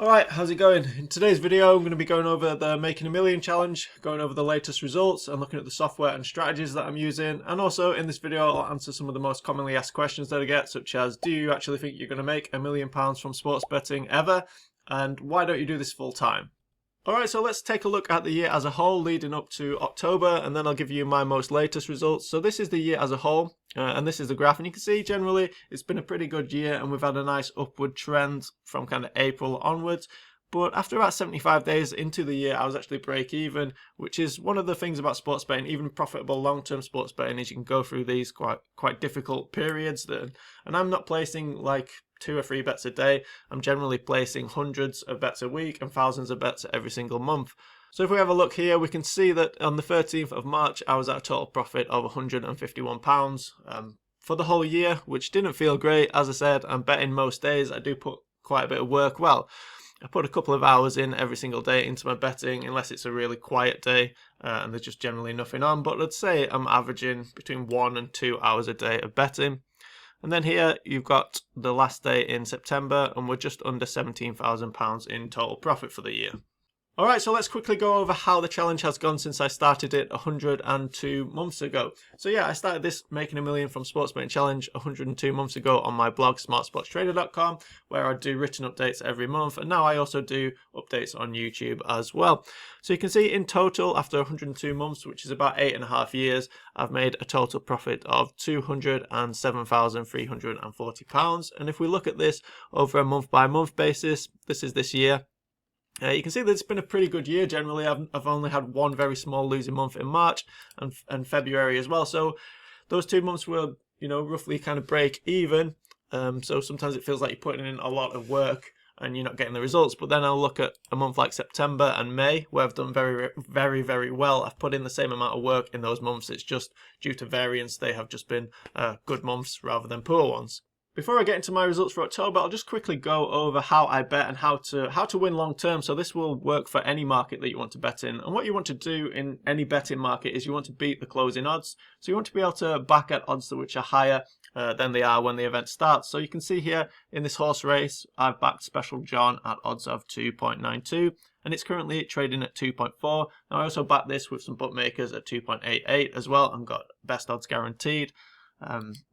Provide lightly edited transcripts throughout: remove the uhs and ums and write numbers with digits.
Alright, how's it going? In today's video I'm going to be going over the Making a Million challenge, going over the latest results and looking at the software and strategies that I'm using, and also in this video I'll answer some of the most commonly asked questions that I get, such as do you actually think you're going to make £1,000,000 from sports betting ever, and why don't you do this full time? Alright, so let's take a look at the year as a whole leading up to October, and then I'll give you my most latest results. So this is the year as a whole, and this is the graph, and you can see generally it's been a pretty good year and we've had a nice upward trend from kind of April onwards. But after about 75 days into the year, I was actually break even, which is one of the things about sports betting, even profitable long-term sports betting, is you can go through these quite difficult periods. And I'm not placing like 2 or 3 bets a day. I'm generally placing hundreds of bets a week and thousands of bets every single month. So if we have a look here, we can see that on the 13th of March, I was at a total profit of £151 for the whole year, which didn't feel great. As I said, I'm betting most days. I do put quite a bit of work. Well, I put a couple of hours in every single day into my betting, unless it's a really quiet day and there's just generally nothing on. But I'd say I'm averaging between 1 and 2 hours a day of betting. And then here you've got the last day in September, and we're just under £17,000 in total profit for the year. Alright, so let's quickly go over how the challenge has gone since I started it 102 months ago. So yeah, I started this Making a Million from Sports Betting Challenge 102 months ago on my blog smartsportstrader.com, where I do written updates every month, and now I also do updates on YouTube as well. So you can see in total, after 102 months, which is about 8.5 years, I've made a total profit of £207,340. And if we look at this over a month by month basis, this is this year. You can see that it's been a pretty good year generally. I've only had one very small losing month in March and February as well. So those 2 months were, roughly kind of break even. So sometimes it feels like you're putting in a lot of work and you're not getting the results. But then I'll look at a month like September and May, where I've done very, very, very well. I've put in the same amount of work in those months. It's just due to variance. They have just been good months rather than poor ones. Before I get into my results for October, I'll just quickly go over how I bet and how to win long term. So this will work for any market that you want to bet in. And what you want to do in any betting market is you want to beat the closing odds. So you want to be able to back at odds which are higher than they are when the event starts. So you can see here in this horse race, I've backed Special John at odds of 2.92. And it's currently trading at 2.4. Now I also backed this with some bookmakers at 2.88 as well and got best odds guaranteed.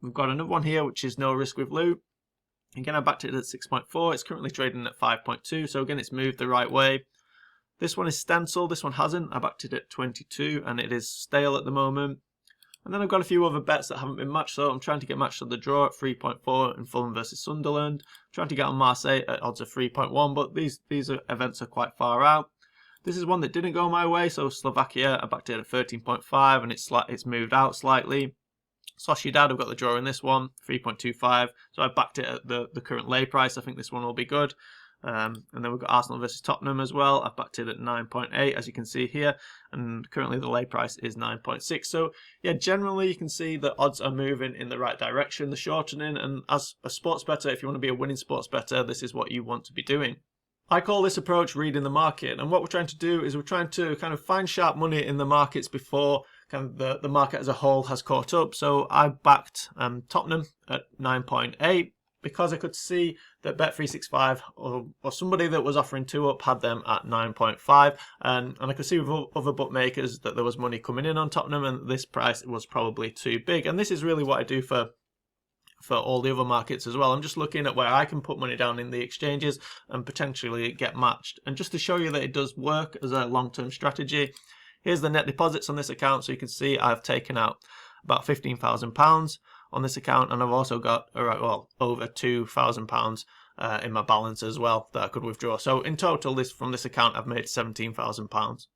We've got another one here, which is No Risk with Lou. Again, I backed it at 6.4. It's currently trading at 5.2. So again, it's moved the right way. This one is Stencil. This one hasn't. I backed it at 22 and it is stale at the moment. And then I've got a few other bets that haven't been matched. So I'm trying to get matched on the draw at 3.4 in Fulham versus Sunderland. I'm trying to get on Marseille at odds of 3.1, but these events are quite far out. This is one that didn't go my way. So Slovakia, I backed it at 13.5 and it's moved out slightly. Sociedad, I've got the draw in this one, 3.25. So I backed it at the current lay price. I think this one will be good. And then we've got Arsenal versus Tottenham as well. I've backed it at 9.8, as you can see here. And currently the lay price is 9.6. So yeah, generally you can see the odds are moving in the right direction, the shortening. And as a sports bettor, if you want to be a winning sports bettor, this is what you want to be doing. I call this approach reading the market. And what we're trying to do is we're trying to kind of find sharp money in the markets before kind of the market as a whole has caught up. So I backed Tottenham at 9.8 because I could see that Bet365 or somebody that was offering 2 up had them at 9.5, and I could see with other bookmakers that there was money coming in on Tottenham and this price was probably too big. And this is really what I do for all the other markets as well. I'm just looking at where I can put money down in the exchanges and potentially get matched. And just to show you that it does work as a long-term strategy, here's the net deposits on this account. So you can see I've taken out about £15,000 on this account, and I've also got over £2,000 in my balance as well that I could withdraw. So in total, from this account, I've made £17,000.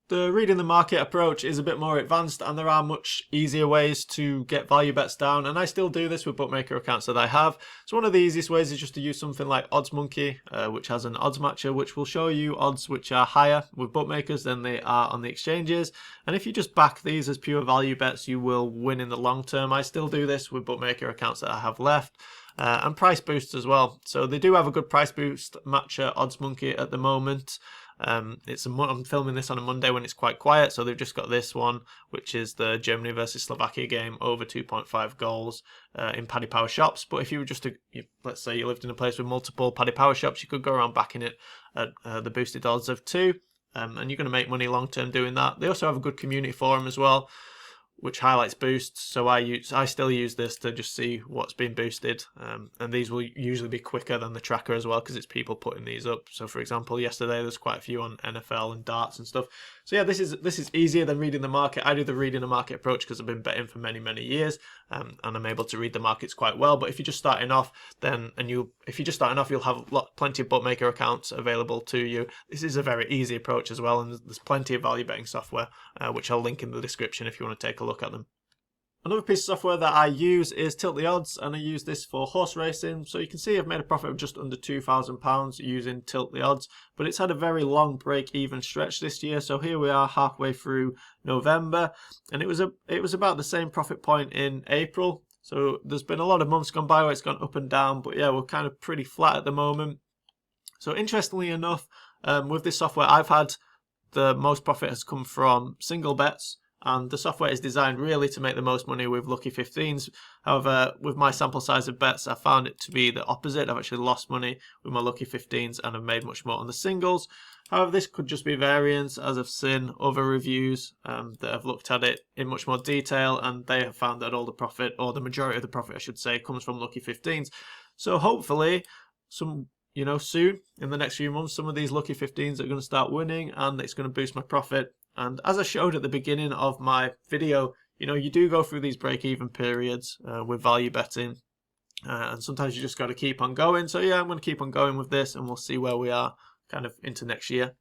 The reading the market approach is a bit more advanced, and there are much easier ways to get value bets down, and I still do this with bookmaker accounts that I have. So one of the easiest ways is just to use something like OddsMonkey, which has an odds matcher which will show you odds which are higher with bookmakers than they are on the exchanges. And if you just back these as pure value bets, you will win in the long term. I still do this with bookmaker accounts that I have left. And price boosts as well. So they do have a good price boost matcher, OddsMonkey, at the moment. I'm filming this on a Monday when it's quite quiet, so they've just got this one, which is the Germany versus Slovakia game, over 2.5 goals in Paddy Power shops. But if you were just let's say you lived in a place with multiple Paddy Power shops, you could go around backing it at the boosted odds of 2. And you're going to make money long term doing that. They also have a good community forum as well, which highlights boosts. So I still use this to just see what's been boosted, and these will usually be quicker than the tracker as well, because it's people putting these up. So for example, yesterday there's quite a few on NFL and darts and stuff. So yeah, this is easier than reading the market. I do the reading the market approach because I've been betting for many years, and I'm able to read the markets quite well. But if you're just starting off, you'll have plenty of bookmaker accounts available to you. This is a very easy approach as well, and there's plenty of value betting software, which I'll link in the description if you want to take a look at them. Another piece of software that I use is Tilt the Odds, and I use this for horse racing. So you can see I've made a profit of just under £2,000 using Tilt the Odds, but it's had a very long break-even stretch this year. So here we are halfway through November, and it was about the same profit point in April. So there's been a lot of months gone by where it's gone up and down, but yeah, we're kind of pretty flat at the moment. So interestingly enough, with this software, I've had the most profit has come from single bets. And the software is designed really to make the most money with lucky 15s. However, with my sample size of bets, I found it to be the opposite. I've actually lost money with my lucky 15s and I've made much more on the singles. However, this could just be variance, as I've seen other reviews that have looked at it in much more detail, and they have found that all the profit, or the majority of the profit I should say, comes from lucky 15s. So hopefully, soon, in the next few months, some of these lucky 15s are going to start winning, and it's going to boost my profit. And as I showed at the beginning of my video, you do go through these break-even periods with value betting, and sometimes you just got to keep on going. So yeah, I'm going to keep on going with this, and we'll see where we are kind of into next year.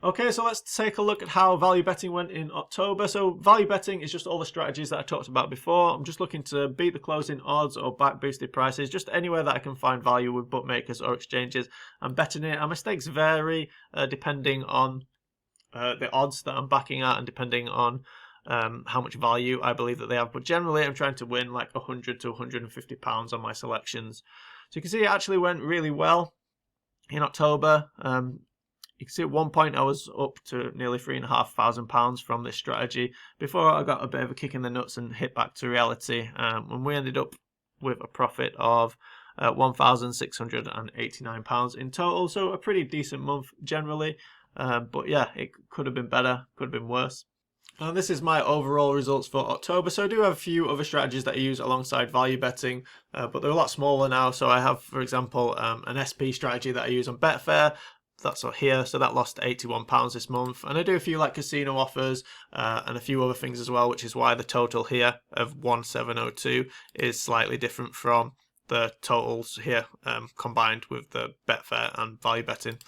Okay, so let's take a look at how value betting went in October. So value betting is just all the strategies that I talked about before. I'm just looking to beat the closing odds or back boosted prices, just anywhere that I can find value with bookmakers or exchanges. I'm betting it, and my stakes vary depending on the odds that I'm backing at, and depending on how much value I believe that they have. But generally, I'm trying to win like £100 to £150 on my selections. So you can see it actually went really well in October. You can see at one point I was up to nearly £3,500 from this strategy before I got a bit of a kick in the nuts and hit back to reality. And we ended up with a profit of £1,689 in total. So a pretty decent month generally. But yeah, it could have been better, could have been worse. And this is my overall results for October. So I do have a few other strategies that I use alongside value betting, but they're a lot smaller now. So I have, for example, an SP strategy that I use on Betfair. That's here, so that lost £81 this month. And I do a few like casino offers and a few other things as well, which is why the total here of 1702 is slightly different from the totals here combined with the Betfair and value betting.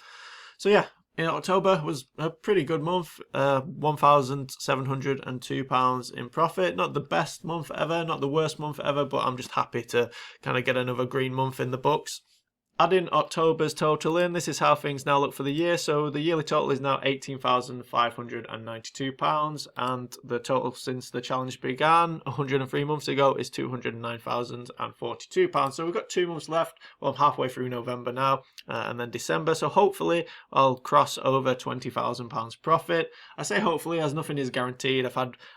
So yeah, in October was a pretty good month, £1,702 in profit. Not the best month ever, not the worst month ever, but I'm just happy to kind of get another green month in the books. Adding October's total in, this is how things now look for the year. So the yearly total is now £18,592, and the total since the challenge began 103 months ago is £209,042. So we've got 2 months left. Well, I'm halfway through November now, and then December. So hopefully I'll cross over £20,000 profit. I say hopefully, as nothing is guaranteed.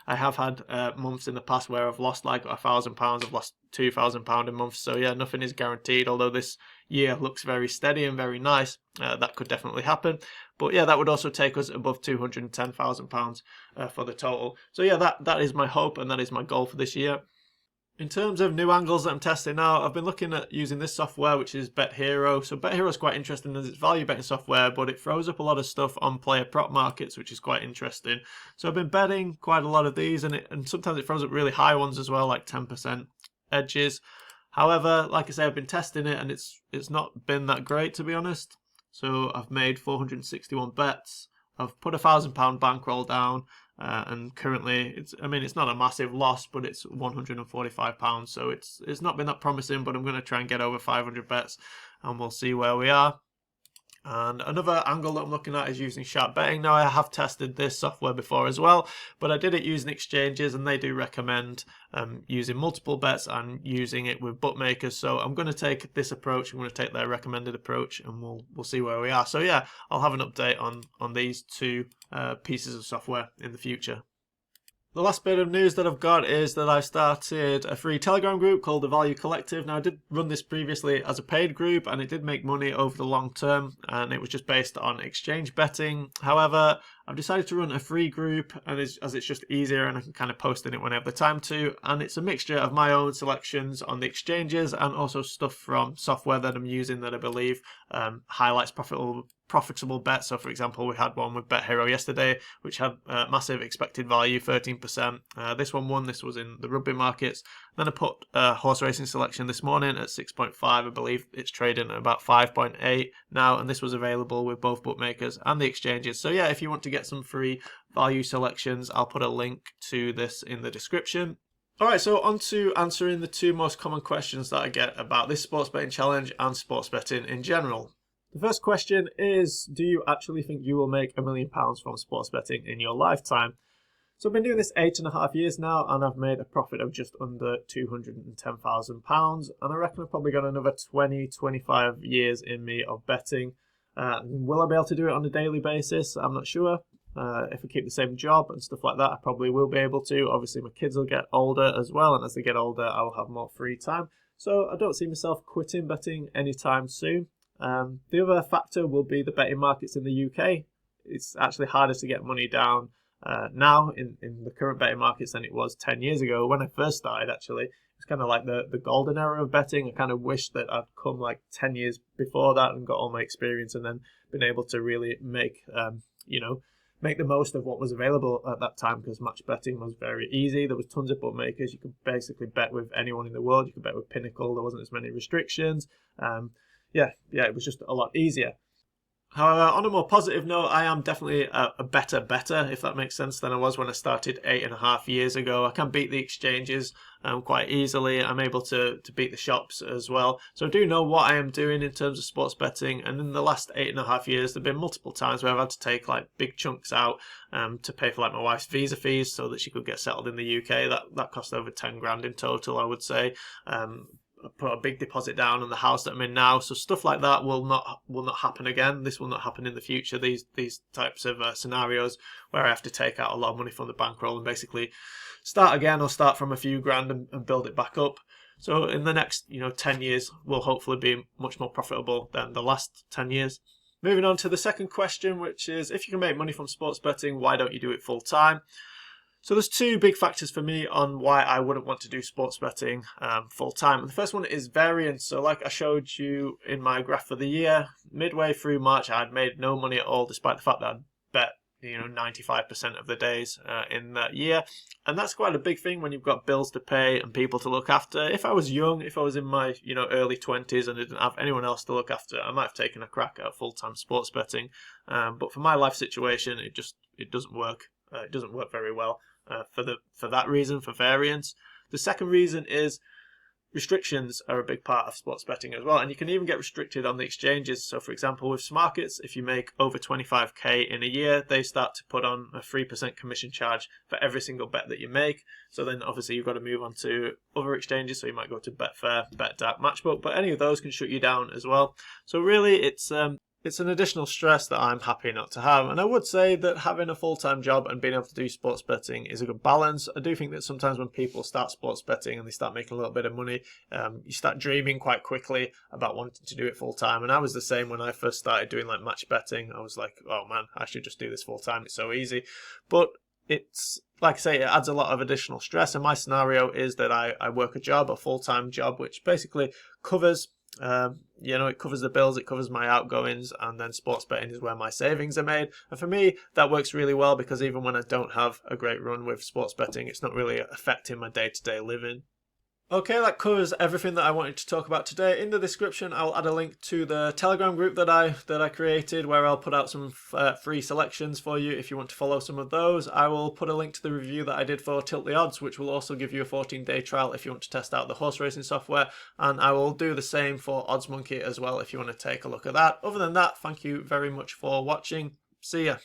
I have had months in the past where I've lost like £1,000. I've lost £2,000 a month. So yeah, nothing is guaranteed. Although this year looks very steady and very nice, that could definitely happen. But yeah, that would also take us above £210,000 for the total. So yeah, that is my hope, and that is my goal for this year. In terms of new angles that I'm testing now, I've been looking at using this software, which is BetHero. So BetHero is quite interesting as it's value betting software, but it throws up a lot of stuff on player prop markets, which is quite interesting. So I've been betting quite a lot of these, and sometimes it throws up really high ones as well, like 10% edges. However, like I say, I've been testing it, and it's not been that great, to be honest. So I've made 461 bets. I've put £1,000 bankroll down, and currently it's not a massive loss, but it's £145. So it's not been that promising, but I'm going to try and get over 500 bets, and we'll see where we are. And another angle that I'm looking at is using Sharp Betting. Now, I have tested this software before as well, but I did it using exchanges, and they do recommend using multiple bets and using it with bookmakers. So I'm going to take this approach. I'm going to take their recommended approach, and we'll see where we are. So yeah, I'll have an update on these two pieces of software in the future. The last bit of news that I've got is that I've started a free Telegram group called the Value Collective. Now, I did run this previously as a paid group, and it did make money over the long term, and it was just based on exchange betting. However, I've decided to run a free group, and as it's just easier, and I can kind of post in it when I have the time to, and it's a mixture of my own selections on the exchanges and also stuff from software that I'm using that I believe highlights profitable bets. So for example, we had one with BetHero yesterday, which had massive expected value, 13%. This one won. This was in the rugby markets. Then I put horse racing selection this morning at 6.5. I believe it's trading at about 5.8 now, and this was available with both bookmakers and the exchanges. So yeah, if you want to get some free value selections, I'll put a link to this in the description. Alright, so on to answering the two most common questions that I get about this sports betting challenge and sports betting in general. The first question is, do you actually think you will make £1 million from sports betting in your lifetime? So I've been doing this 8.5 years now, and I've made a profit of just under £210,000, and I reckon I've probably got another 20-25 years in me of betting. Will I be able to do it on a daily basis? I'm not sure. If I keep the same job and stuff like that, I probably will be able to. Obviously, my kids will get older as well, and as they get older, I will have more free time. So I don't see myself quitting betting anytime soon. The other factor will be the betting markets in the UK. It's actually harder to get money down now in the current betting markets than it was 10 years ago when I first started. Actually, it's kind of like the golden era of betting. I kind of wish that I'd come like 10 years before that and got all my experience, and then been able to really make the most of what was available at that time, because match betting was very easy. There was tons of bookmakers. You could basically bet with anyone in the world. You could bet with Pinnacle. There wasn't as many restrictions. It was just a lot easier. However, on a more positive note, I am definitely a better bettor, if that makes sense, than I was when I started 8.5 years ago. I can beat the exchanges quite easily. I'm able to beat the shops as well. So I do know what I am doing in terms of sports betting. And in the last 8.5 years, there have been multiple times where I've had to take like big chunks out to pay for like my wife's visa fees so that she could get settled in the UK. That cost over 10 grand in total, I would say. Put a big deposit down on the house that I'm in now, so stuff like that will not happen again. This will not happen in the future. These types of scenarios where I have to take out a lot of money from the bankroll and basically start again, or start from a few grand and build it back up. So in the next 10 years will hopefully be much more profitable than the last 10 years. Moving on to the second question, which is, if you can make money from sports betting, why don't you do it full time? So there's two big factors for me on why I wouldn't want to do sports betting full time. And the first one is variance. So like I showed you in my graph for the year, midway through March, I had made no money at all, despite the fact that I'd bet 95% of the days in that year. And that's quite a big thing when you've got bills to pay and people to look after. If I was young, if I was in my early 20s and didn't have anyone else to look after, I might have taken a crack at full-time sports betting. But for my life situation, it doesn't work. It doesn't work very well. For that reason, for variance. The second reason is restrictions are a big part of sports betting as well, and you can even get restricted on the exchanges. So for example, with Smarkets, if you make over 25k in a year, they start to put on a 3% commission charge for every single bet that you make. So then obviously you've got to move on to other exchanges, so you might go to Betfair, BetDAQ, Matchbook, but any of those can shut you down as well. So really it's an additional stress that I'm happy not to have. And I would say that having a full-time job and being able to do sports betting is a good balance. I do think that sometimes when people start sports betting and they start making a little bit of money, you start dreaming quite quickly about wanting to do it full-time. And I was the same when I first started doing like match betting. I was like, oh man, I should just do this full-time. It's so easy. But it's, like I say, it adds a lot of additional stress. And my scenario is that I work a full-time job, which basically covers it covers the bills, it covers my outgoings, and then sports betting is where my savings are made. And for me, that works really well, because even when I don't have a great run with sports betting, it's not really affecting my day-to-day living. Okay, that covers everything that I wanted to talk about today. In the description, I'll add a link to the Telegram group that I created, where I'll put out some free selections for you if you want to follow some of those. I will put a link to the review that I did for Tilt the Odds, which will also give you a 14-day trial if you want to test out the horse racing software. And I will do the same for Odds Monkey as well if you want to take a look at that. Other than that, thank you very much for watching. See ya.